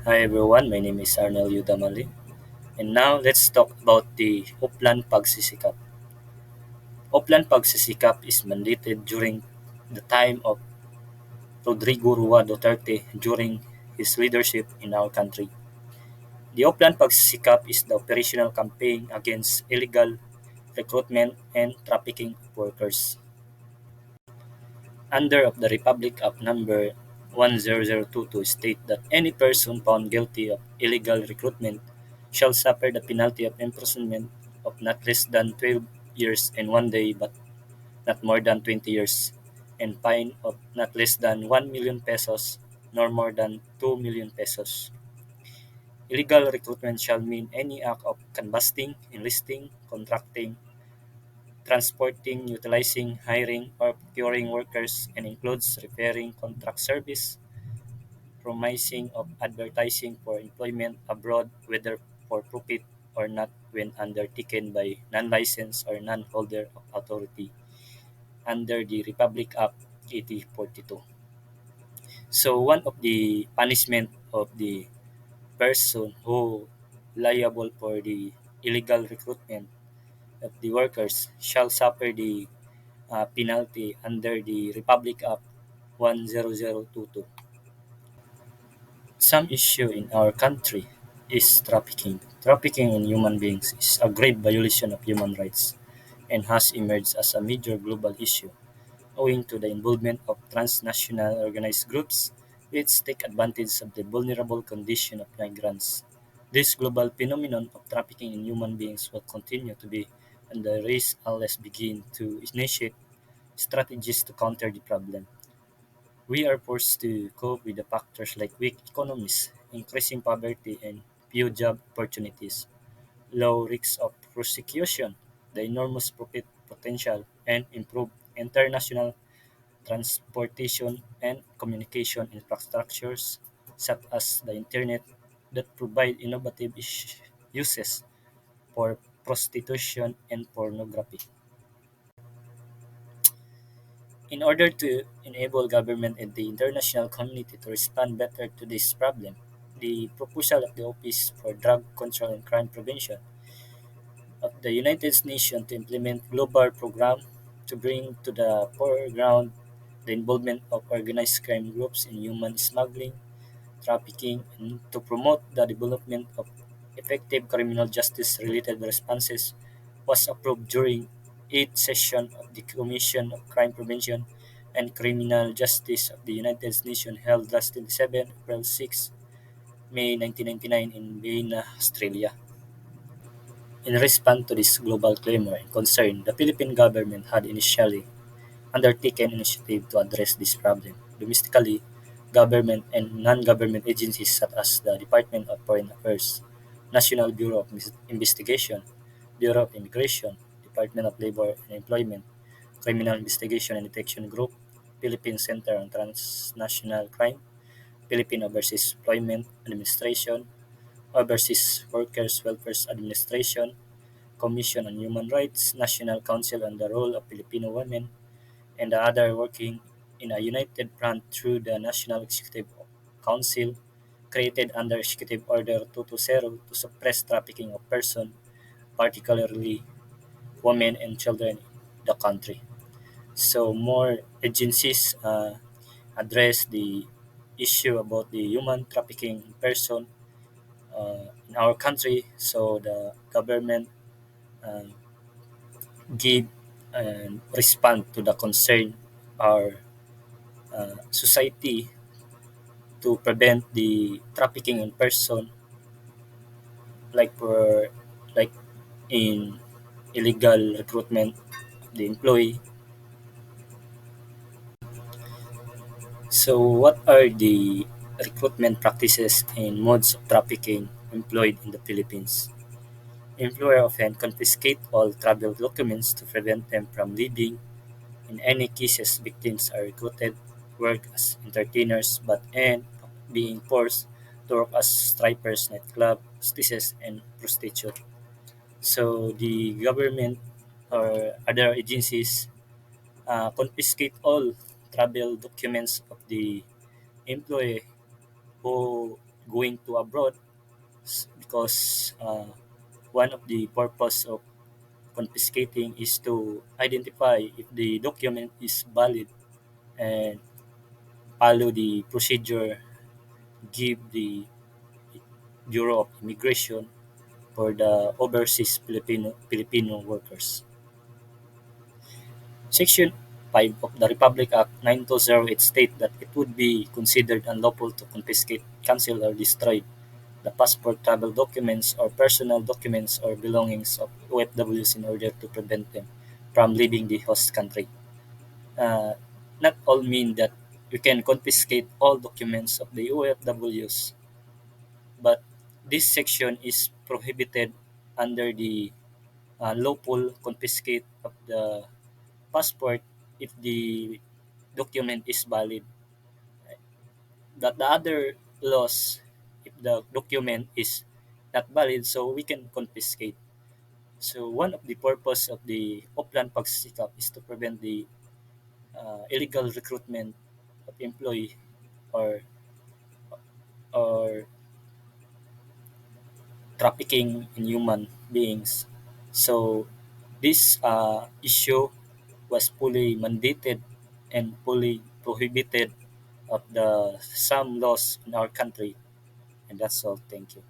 Hi everyone, my name is Arnel Yudamali. And now let's talk about the Oplan Pagsisikap. Oplan Pagsisikap is mandated during the time of Rodrigo Rua Duterte during his leadership in our country. The Oplan Pagsisikap is the operational campaign against illegal recruitment and trafficking of workers. Under of the Republic Act number 10022 state that any person found guilty of illegal recruitment shall suffer the penalty of imprisonment of not less than 12 years and 1 day but not more than 20 years, and fine of not less than 1 million pesos nor more than 2 million pesos. Illegal recruitment shall mean any act of canvassing, enlisting, contracting, transporting, utilizing, hiring, or procuring workers, and includes repairing contract service, promising of advertising for employment abroad, whether for profit or not, when undertaken by non-licensed or non-holder of authority under the Republic Act 8042. So one of the punishment of the person who liable for the illegal recruitment of the workers shall suffer the penalty under the Republic Act 10022. Some issue in our country is trafficking. Trafficking in human beings is a grave violation of human rights and has emerged as a major global issue owing to the involvement of transnational organized groups which take advantage of the vulnerable condition of migrants. This global phenomenon of trafficking in human beings will continue to be under risk unless begin to initiate strategies to counter the problem. We are forced to cope with the factors like weak economies, increasing poverty and few job opportunities, low risks of prosecution, the enormous profit potential, and improved international transportation and communication infrastructures such as the internet that provide innovative uses for prostitution and pornography. In order to enable government and the international community to respond better to this problem, the proposal of the Office for Drug Control and Crime Prevention of the United Nations to implement global program to bring to the foreground the involvement of organized crime groups in human smuggling, trafficking, and to promote the development of effective criminal justice related responses was approved during 8th session of the Commission of Crime Prevention and Criminal Justice of the United Nations held last 27 April 6, May 1999 in Vienna, Australia. In response to this global clamor and concern, the Philippine government had initially undertaken initiative to address this problem. Domestically, government and non-government agencies such as the Department of Foreign Affairs, National Bureau of Investigation, Bureau of Immigration, Department of Labor and Employment, Criminal Investigation and Detection Group, Philippine Center on Transnational Crime, Philippine Overseas Employment Administration, Overseas Workers Welfare Administration, Commission on Human Rights, National Council on the Role of Filipino Women, and the other working in a united front through the National Executive Council created under Executive Order 220 to suppress trafficking of persons, particularly women and children in the country. So more agencies address the issue about the human trafficking in person in our country. So the government uh, give and respond to the concern our society to prevent the trafficking in person, like for like in illegal recruitment of the employee. So, what are the recruitment practices and modes of trafficking employed in the Philippines? Employer often confiscate all travel documents to prevent them from leaving. In any cases, victims are recruited, work as entertainers, but end up being forced to work as strippers, nightclub hostesses, and prostitutes. So the government or other agencies confiscate all travel documents of the employee who going to abroad because one of the purpose of confiscating is to identify if the document is valid and follow the procedure, give the Bureau of Immigration for the overseas Filipino workers. Section 5 of the Republic Act 9208 states that it would be considered unlawful to confiscate, cancel, or destroy the passport, travel documents, or personal documents or belongings of OFWs in order to prevent them from leaving the host country. Uh, Not all mean that we can confiscate all documents of the OFWs, but this section is prohibited under the lawful confiscate of the passport if the document is valid. That the other laws, if the document is not valid, so we can confiscate. So one of the purpose of the Oplan Pagsisikap is to prevent the illegal recruitment of employee or or trafficking in human beings. So this issue was fully mandated and fully prohibited of the some laws in our country, and that's all. Thank you.